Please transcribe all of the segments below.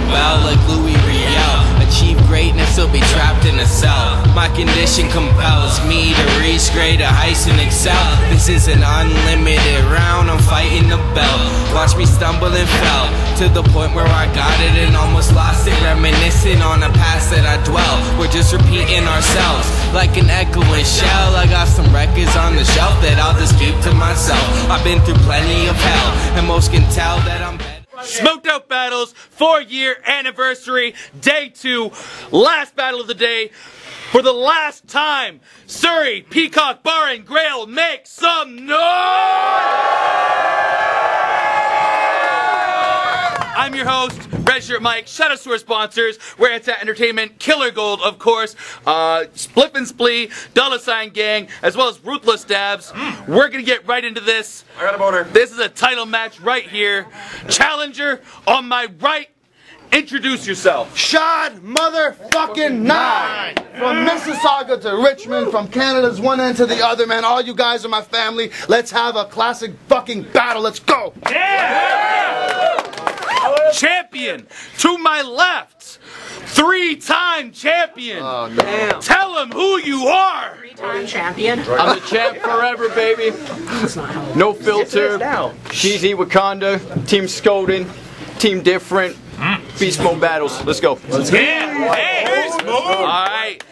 rebel like Louis Riel. Achieve greatness or be trapped in a cell. My condition compels me to reach greater heights and excel. This is an unlimited round, I'm fighting the bell. Watch me stumble and fell to the point where I got it and almost lost it. Reminiscing on the past that I dwell. We're just repeating ourselves like an echoing shell. I got some records on the shelf that I'll just keep to myself. I've been through plenty of hell, and most can tell that I'm better. Smoked Out Battles 4-year anniversary, day 2, last battle of the day. For the last time, Surrey, Peacock Bar and Grill, make some noise! I'm your host, Red Shirt Mike. Shout out to our sponsors, Where It's At Entertainment, Killer Gold, of course, Spliff and Splee, $sign Gang, as well as Ruthless Dabs. We're gonna get right into this. I got a boner. This is a title match right here. Challenger on my right. Introduce yourself. Shine motherfucking 9. From Mississauga to Richmond, from Canada's one end to the other, man. All you guys are my family. Let's have a classic fucking battle. Let's go. Yeah! Champion to my left. 3-time champion. Oh, damn. Tell him who you are. 3-time champion. I'm the champ forever, baby. No filter. Cheesy Wakanda. Team Scolding. Team Different. Beast Mode battles. Let's go. Yeah. Hey. Alright.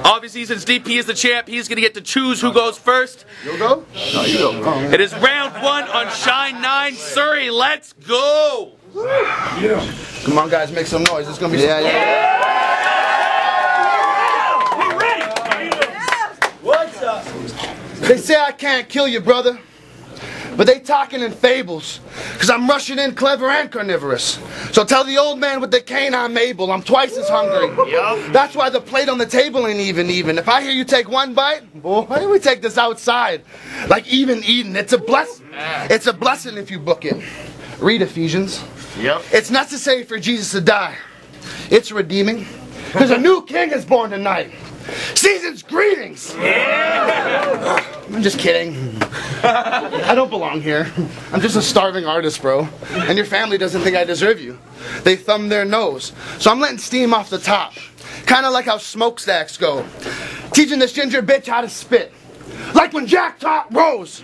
Obviously, since DP is the champ, he's going to get to choose who goes first. You'll go? No, you go. It is round 1 on Shine9. Surrey, let's go. Come on, guys, make some noise. It's going to be We're ready. What's up? They say I can't kill you, brother. But they talking in fables, cause I'm rushing in clever and carnivorous. So tell the old man with the cane I'm able, I'm twice as hungry. Yep. That's why the plate on the table ain't even. If I hear you take one bite, boy, why don't we take this outside? Like even eating, it's a blessing. It's a blessing if you book it. Read Ephesians. Yep. It's necessary for Jesus to die. It's redeeming, cause a new king is born tonight. Season's greetings! Yeah. I'm just kidding. I don't belong here. I'm just a starving artist, bro. And your family doesn't think I deserve you. They thumb their nose. So I'm letting steam off the top. Kinda like how smokestacks go. Teaching this ginger bitch how to spit. Like when Jack taught Rose.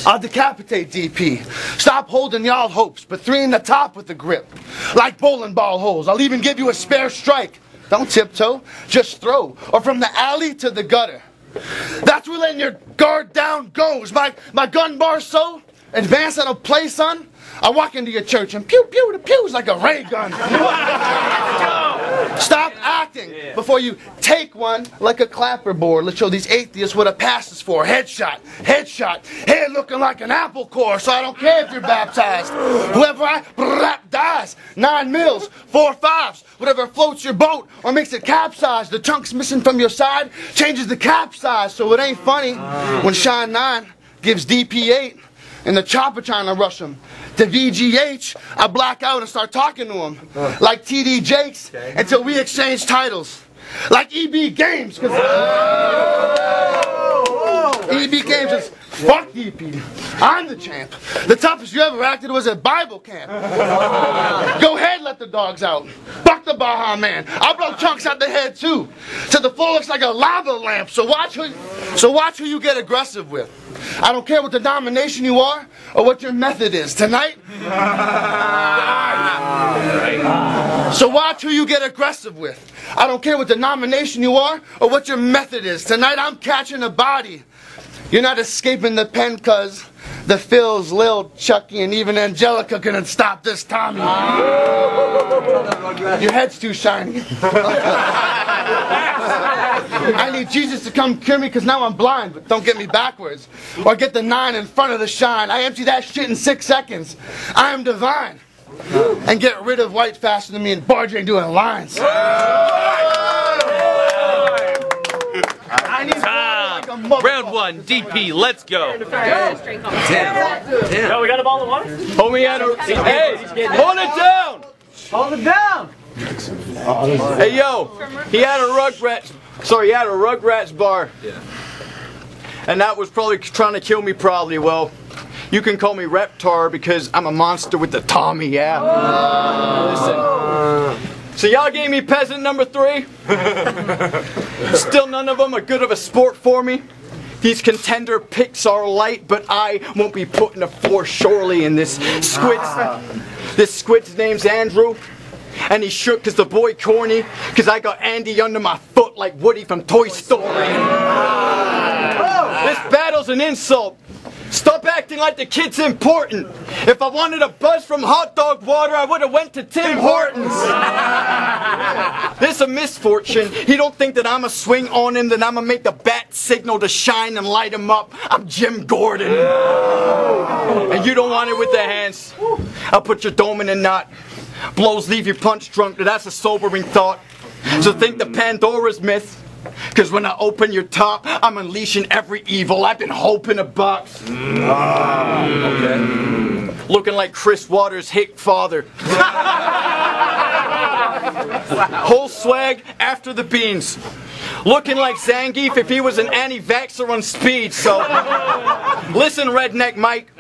I'll decapitate DP. Stop holding y'all hopes, but 3 in the top with the grip. Like bowling ball holes. I'll even give you a spare strike. Don't tiptoe, just throw. Or from the alley to the gutter. That's where letting your guard down goes. My gun bar so advanced that'll play, son. I walk into your church and pew pew the pews like a ray gun. Stop acting before you take one like a clapperboard. Let's show these atheists what a pass is for. Headshot, headshot, head looking like an apple core. So I don't care if you're baptized. Whoever I rap dies. 9 mils, 4 5s, whatever floats your boat or makes it capsize. The chunks missing from your side changes the cap size. So it ain't funny when Shine9 gives DP 8 and the chopper trying to rush him. To VGH, I black out and start talking to him. Like TD Jakes until we exchange titles. Like EB Games, cause EB Games is fuck DP. I'm the champ. The toughest you ever acted was at Bible camp. Go ahead, let the dogs out. Fuck the Baja Man. I'll blow chunks out the head too. Till the floor looks like a lava lamp. So watch who you get aggressive with. I don't care what denomination you are or what your method is. Tonight, so watch who you get aggressive with. I don't care what denomination you are or what your method is. Tonight I'm catching a body. You're not escaping the pen, cuz the Phils, Lil, Chucky, and even Angelica couldn't stop this Tommy. Your head's too shiny. I need Jesus to come cure me because now I'm blind, but don't get me backwards. Or get the 9 in front of the shine. I empty that shit in 6 seconds. I am divine. And get rid of white faster than me and Barge ain't doing lines. I need Round 1, DP, let's go. Damn. Yo, we got a ball of water? Homie had a... Hey, hold it down! Hold it down! Hey, yo, he had a Rugrats bar. Yeah. And that was probably trying to kill me probably. Well, You can call me Reptar because I'm a monster with the Tommy, yeah. Listen. So y'all gave me peasant number 3. Still none of them are good of a sport for me. These contender picks are light, but I won't be putting a force surely in this squid's. This squid's name's Andrew. And he shook cause the boy corny, cause I got Andy under my foot like Woody from Toy Story. This battle's an insult. Stop acting like the kid's important. If I wanted a buzz from hot dog water, I would have went to Tim Hortons. This a misfortune. He don't think that I'ma swing on him, then I'ma make the bat signal to shine and light him up. I'm Jim Gordon. And you don't want it with the hands. I'll put your dome in a knot. Blows leave you punch drunk, but that's a sobering thought. So think the Pandora's myth. Cause when I open your top, I'm unleashing every evil I've been hoping to box. Okay. Looking like Chris Waters' hick father. Whole swag after the beans. Looking like Zangief if he was an anti-vaxxer on speed, so listen, Redneck Mike.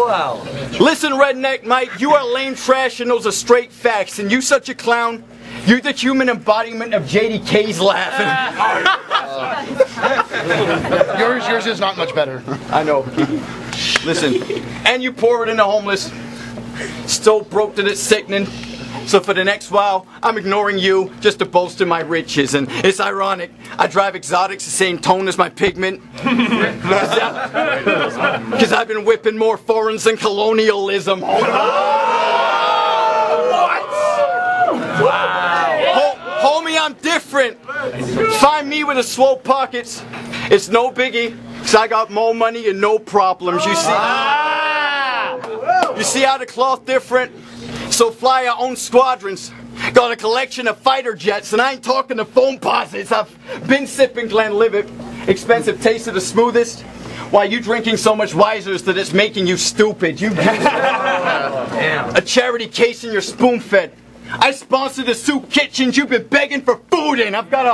Wow. Listen, Redneck Mike, you are lame trash and those are straight facts, and you such a clown. You're the human embodiment of JDK's laughing. Yours is not much better. I know. Listen, and you pour it in the homeless. Still broke that it's sickening. So for the next while, I'm ignoring you just to boast in my riches. And it's ironic, I drive exotics the same tone as my pigment. Because I've been whipping more foreigns than colonialism. What? Wow. Homie, I'm different. Find me with the swole pockets. It's no biggie, because I got more money and no problems. You see how the cloth different? So fly our own squadrons. Got a collection of fighter jets, and I ain't talking to foam posits. I've been sipping Glenlivet. Expensive taste of the smoothest. Why you drinking so much Wisers that it's making you stupid? You a charity case in your spoon fed. I sponsor the soup kitchens you've been begging for food in. I've got a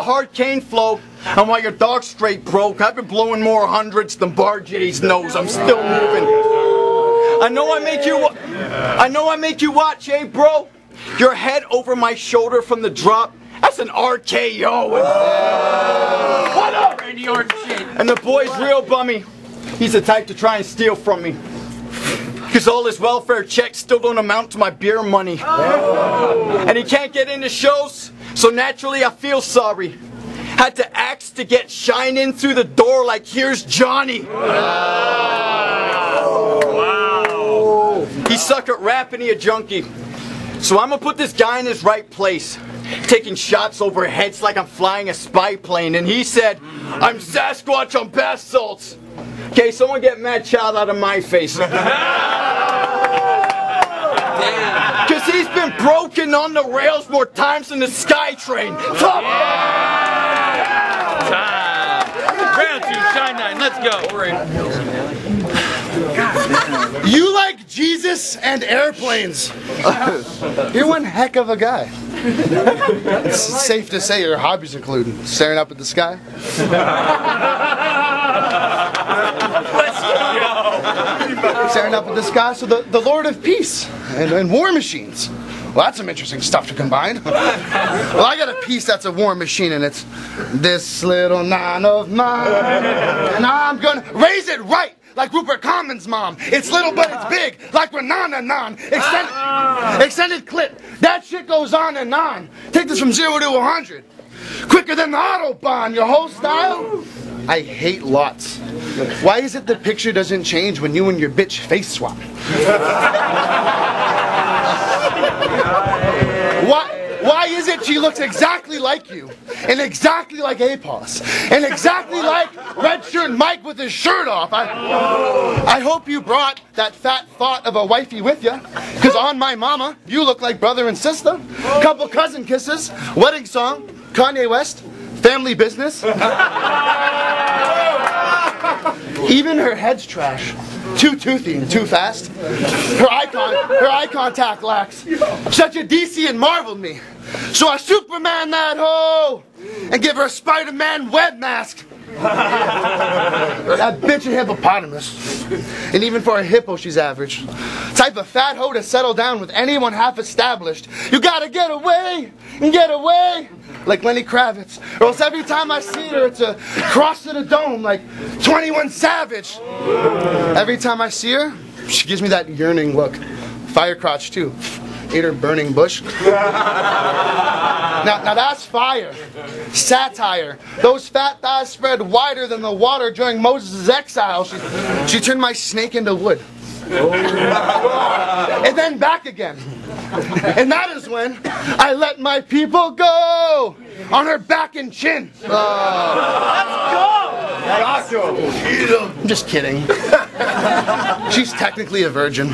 hard cane flow. And while your dog's straight broke, I've been blowing more hundreds than Bar J's nose. I'm still moving. I know I make you watch, eh, bro? Your head over my shoulder from the drop. That's an RKO. What up? And the boy's real bummy. He's the type to try and steal from me. Cause all his welfare checks still don't amount to my beer money. And he can't get into shows, so naturally I feel sorry. Had to axe to get Shine9 through the door like here's Johnny. Wow. He suck at rap and he a junkie. So I'm gonna put this guy in his right place. Taking shots over heads like I'm flying a spy plane. And he said, I'm Sasquatch on bath salts. Okay, someone get Mad Child out of my face. Cause he's been broken on the rails more times than the SkyTrain. Top! Time. Round 2, Shine9, let's go. You like Jesus and airplanes. You're one heck of a guy. It's safe to say your hobbies include staring up at the sky. Staring up at the sky, so the Lord of Peace and war machines. Well, that's some interesting stuff to combine. Well, I got a piece that's a war machine, and it's this little 9 of mine, and I'm gonna raise it right. Like Rupert Common's mom. It's little but it's big, like Renana Non. Extended clip. That shit goes on and on. Take this from 0 to 100. Quicker than the Autobahn. Your whole style? I hate lots. Why is it the picture doesn't change when you and your bitch face swap? Why is it she looks exactly like you, and exactly like APOS, and exactly like Red Shirt Mike with his shirt off? I hope you brought that fat thought of a wifey with you, because on my mama, you look like brother and sister. Couple cousin kisses, wedding song, Kanye West, family business. Even her head's trash. Too toothy and too fast. Her eye contact lacks. Such a DC and marveled me. So I Superman that hoe and give her a Spider-Man web mask. That bitch a hippopotamus. And even for a hippo, she's average. Type of fat hoe to settle down with anyone half established. You gotta get away and get away. Like Lenny Kravitz. Or else every time I see her, it's a cross to the dome like 21 Savage. Every time I see her, she gives me that yearning look. Fire crotch too. Ate her burning bush. Now that's fire. Satire. Those fat thighs spread wider than the water during Moses' exile. She turned my snake into wood. And then back again. And that is when I let my people go on her back and chin. Let's go! I'm just kidding. She's technically a virgin,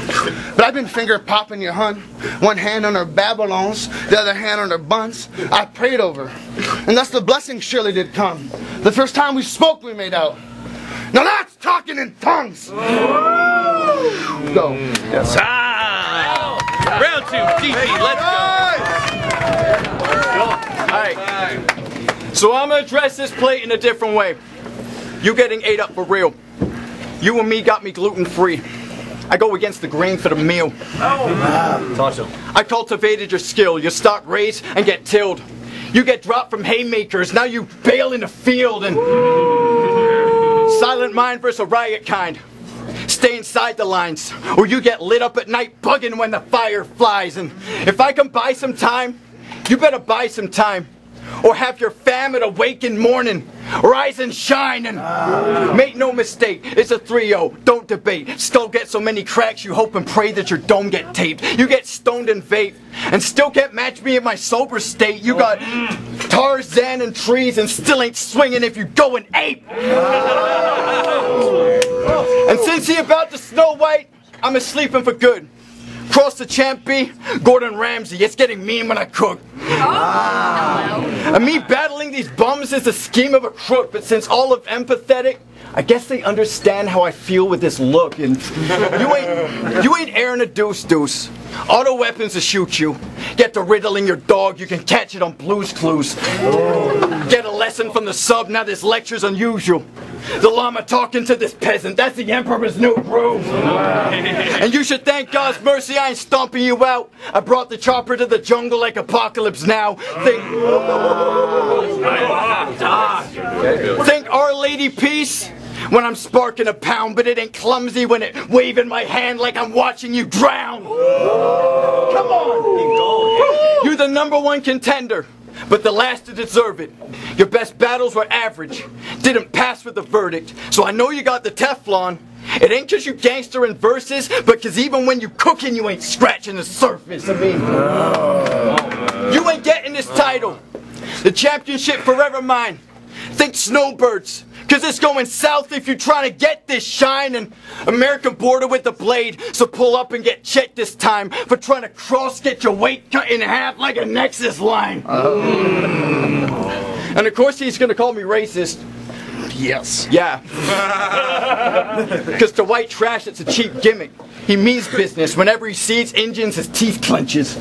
but I've been finger popping your hun. One hand on her Babylons, the other hand on her buns. I prayed over her, and thus the blessing surely did come. The first time we spoke, we made out. Now that's talking in tongues. Go. Yes. Round 2, GP, let's go. Alright. So I'm gonna address this plate in a different way. You getting ate up for real. You and me got me gluten free. I go against the grain for the meal. I cultivated your skill. You start raised and get tilled. You get dropped from haymakers. Now you bail in the field and silent mind versus a riot kind. Stay inside the lines, or you get lit up at night bugging when the fire flies. And if I can buy some time, you better buy some time. Or have your fam at awaken morning, rise and shine, and make no mistake, it's a 3-0, don't debate. Skull get so many cracks you hope and pray that your dome get taped. You get stoned and vape, and still can't match me in my sober state. You got Tarzan and trees and still ain't swinging if you go and ape. And since he about to Snow White, I'm a-sleeping for good. Cross the champ B, Gordon Ramsay, it's getting mean when I cook. And me battling these bums is the scheme of a crook, but since all of empathetic, I guess they understand how I feel with this look. And you ain't airing a deuce. Auto weapons to shoot you. Get to riddling your dog, you can catch it on Blue's Clues. Get a lesson from the sub, now this lecture's unusual. The llama talking to this peasant, that's the emperor's new groove. And you should thank God's mercy I ain't stomping you out. I brought the chopper to the jungle like Apocalypse Now. Think Our Lady Peace when I'm sparking a pound, but it ain't clumsy when it waving my hand like I'm watching you drown. Come on. You're the #1 contender, but the last to deserve it. Your best battles were average, didn't pass with the verdict, so I know you got the Teflon. It ain't cause you gangster in verses, but cause even when you cooking you ain't scratching the surface. I mean, you ain't getting this title. The championship forever mine. Think snowbirds, cause it's going south if you're trying to get this shine. And American border with the blade, so pull up and get checked this time for trying to get your weight cut in half like a Nexus line. And of course he's gonna call me racist. Yes. Yeah. Because to white trash, it's a cheap gimmick. He means business. Whenever he sees engines, his teeth clenches.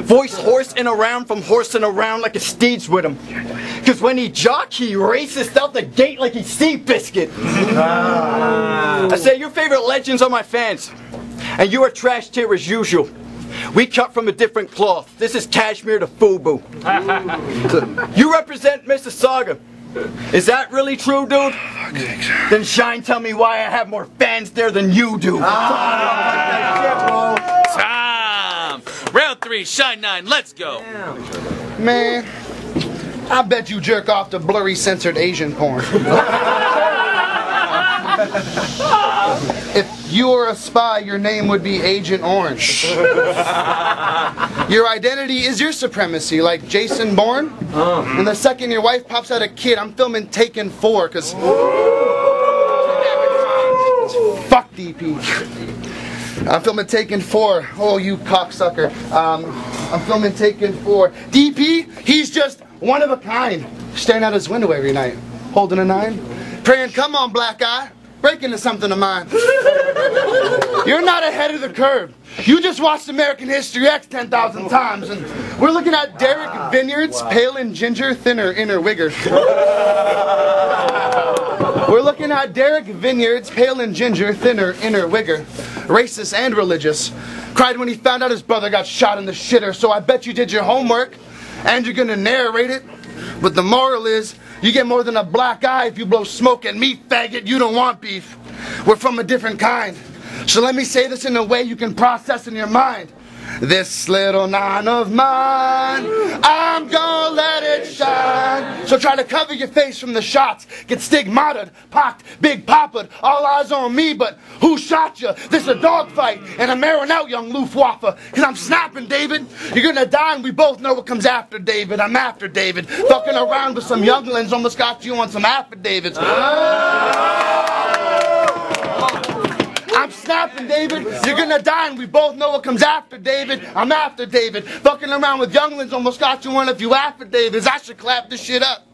Voice horsing around from horsing around like a steed's with him. Because when he jock, he racist out the gate like he's Seabiscuit. I say, your favorite legends are my fans. And you are trash tier as usual. We cut from a different cloth. This is Kashmir to FUBU. You represent Mississauga. Is that really true, dude? Then Shine, tell me why I have more fans there than you do. Time! Round 3, Shine9, let's go. Man, I bet you jerk off to blurry censored Asian porn. If you were a spy, your name would be Agent Orange. Your identity is your supremacy, like Jason Bourne. And the second your wife pops out a kid, I'm filming Taken 4, because... Fuck DP. I'm filming Taken 4. Oh, you cocksucker. I'm filming Taken 4. DP, he's just one of a kind. Staring out his window every night, holding a 9. Praying, come on, black eye. break into something of mine. You're not ahead of the curve. You just watched American History X 10,000 times, and we're looking at Derek Vineyards, pale and ginger, thinner, inner wigger. We're looking at Derek Vineyards, pale and ginger, thinner, inner wigger. Racist and religious. Cried when he found out his brother got shot in the shitter, so I bet you did your homework, and you're gonna narrate it. But the moral is, you get more than a black eye if you blow smoke at me, faggot. You don't want beef. We're from a different kind. So let me say this in a way you can process in your mind. This little nine of mine, I'm gonna let it shine. So try to cover your face from the shots. Get stigmatted, pocked, big poppered, all eyes on me, but who shot you? This a dogfight, and I'm airing out, young Luftwaffe. Cause I'm snapping, David. You're gonna die, and we both know what comes after David. I'm after David. Fucking around with some younglings, almost got you on some affidavits. I'm snapping, David. You're gonna die, and we both know what comes after David. I'm after David. Fucking around with younglings almost got you one of you affidavits. I should clap this shit up.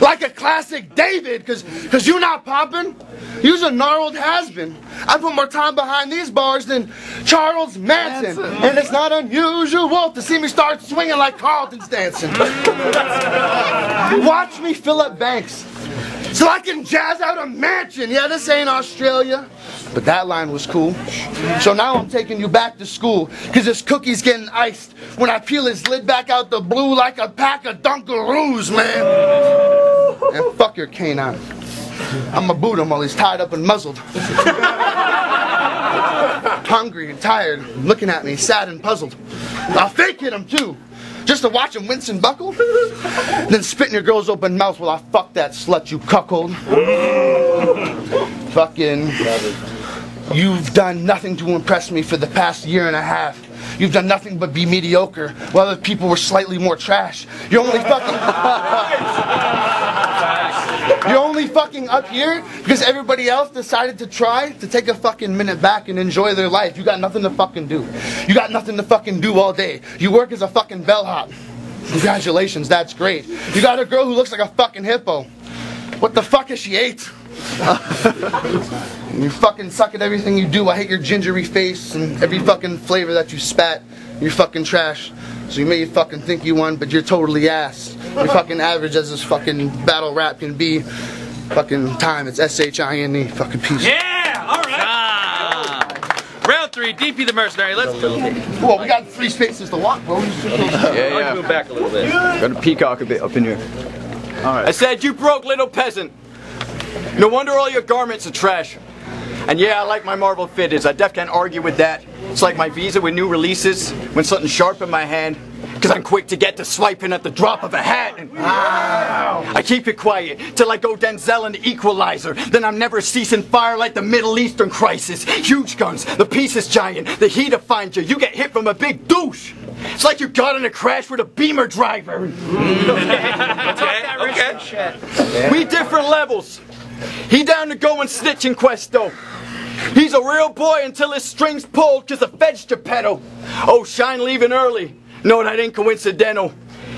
Like a classic David, cause you not popping. You's a gnarled has-been. I put more time behind these bars than Charles Manson. And it's not unusual to see me start swinging like Carlton's dancing. Watch me fill up banks so I can jazz out a mansion. Yeah, this ain't Australia. But that line was cool. So now I'm taking you back to school, cause this cookie's getting iced when I peel his lid back out the blue like a pack of Dunkaroos, man. And fuck your canine. I'ma boot him while he's tied up and muzzled. Hungry and tired, looking at me, sad and puzzled. I'll fake hit him too, just to watch him wince and buckle. Then spit in your girl's open mouth while I fuck that slut, you cuckold. Fucking... You've done nothing to impress me for the past year and a half. You've done nothing but be mediocre, while other people were slightly more trash. You're only fucking up here because everybody else decided to try to take a fucking minute back and enjoy their life. You got nothing to fucking do. You got nothing to fucking do all day. You work as a fucking bellhop. Congratulations, that's great. You got a girl who looks like a fucking hippo. What the fuck has she ate? You fucking suck at everything you do. I hate your gingery face and every fucking flavor that you spat. You're fucking trash. So you may fucking think you won, but you're totally ass. You're fucking average as this fucking battle rap can be. Fucking time. It's S-H-I-N-E. Fucking peace. Yeah! Alright! Round 3, DP the Mercenary. Let's go. Whoa, we got 3 spaces to walk, bro. Yeah. Move back a little bit. Gonna peacock a bit up in here. Alright. I said, you broke little peasant. No wonder all your garments are trash. And yeah, I like my Marvel fitteds. I def can't argue with that. It's like my Visa with new releases when something sharp in my hand. Cause I'm quick to get to swiping at the drop of a hat. And I keep it quiet till I go Denzel in the Equalizer. Then I'm never ceasing fire like the Middle Eastern crisis. Huge guns, the piece is giant, the heat to find you. You get hit from a big douche. It's like you got in a crash with a Beamer driver. Okay. We different levels. He down to go and snitch in Questo. He's a real boy until his strings pulled cause the feds Geppetto. Oh, Shine leaving early. No, that ain't coincidental.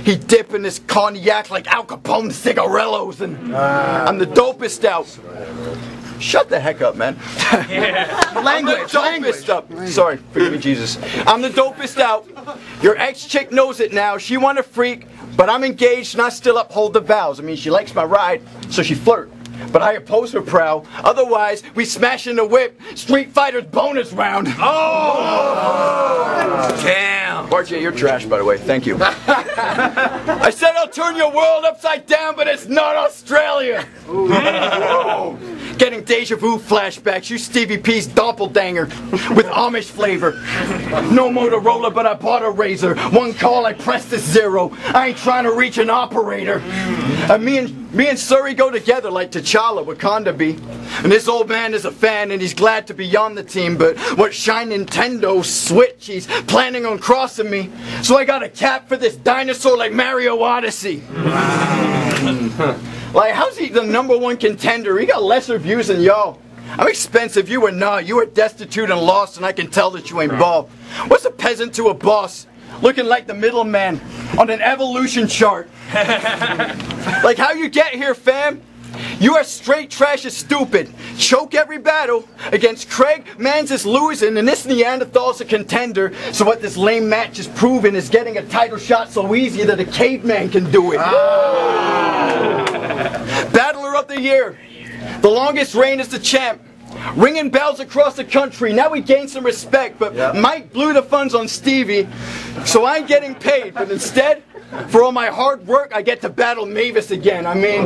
He dipping his cognac like Al Capone cigarillos, and I'm the dopest out. Shut the heck up, man. Language. Sorry, forgive me, Jesus. I'm the dopest out. Your ex-chick knows it now. She want a freak, but I'm engaged and I still uphold the vows. I mean, she likes my ride, so she flirt. But I oppose her prowl. Otherwise, we smash in the whip. Street Fighter's bonus round. Oh! Damn. RJ, you're trash, by the way. Thank you. I said I'll turn your world upside down, but it's not Australia. Getting deja vu flashbacks. You Stevie P's doppelganger with Amish flavor. No Motorola, but I bought a razor. One call, I pressed a 0. I ain't trying to reach an operator. Me and Surrey go together like T'Challa, Wakanda be. And this old man is a fan and he's glad to be on the team, but what Shine Nintendo Switch, he's planning on crossing me. So I got a cap for this dinosaur like Mario Odyssey. Like, how's he the #1 contender? He got lesser views than y'all. I'm expensive, you are not. You are destitute and lost, and I can tell that you ain't bald. What's a peasant to a boss? Looking like the middleman on an evolution chart. Like, how you get here, fam? You are straight trash as stupid. Choke every battle against Craig, Mans is losing, and this Neanderthal's a contender. So what this lame match is proving is getting a title shot so easy that a caveman can do it. Battler of the year. The longest reign is the champ. Ringing bells across the country. Now we gained some respect, but Mike blew the funds on Stevie, so I ain't getting paid. But instead, for all my hard work, I get to battle Mavis again. I mean,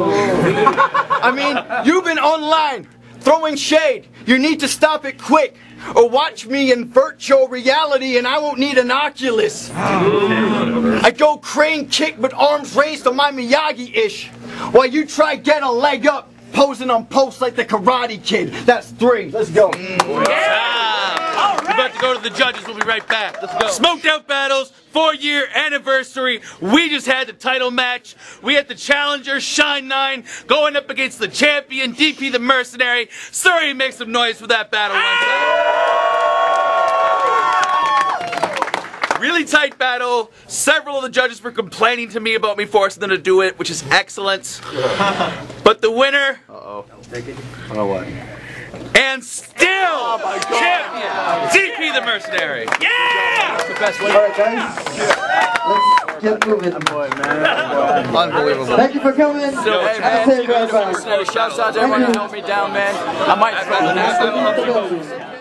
you've been online throwing shade. You need to stop it quick, or watch me in virtual reality and I won't need an Oculus. I go crane kick with arms raised on my Miyagi-ish, while you try get a leg up, posing on posts like the Karate Kid. That's 3. Let's go. Yeah! We're about to go to the judges. We'll be right back. Let's go. Smoked Out Battles 4-year anniversary. We just had the title match. We had the challenger Shine9 going up against the champion DP the Mercenary. Sorry, make some noise for that battle one time. Really tight battle. Several of the judges were complaining to me about me forcing them to do it, which is excellent. But the winner, and still champion, DP the Mercenary. Yeah! That's the best way. Alright guys, let's get moving. Unbelievable. Thank you for coming. Hey, man, shouts out to everyone who helped me down, man. I might throw the next one.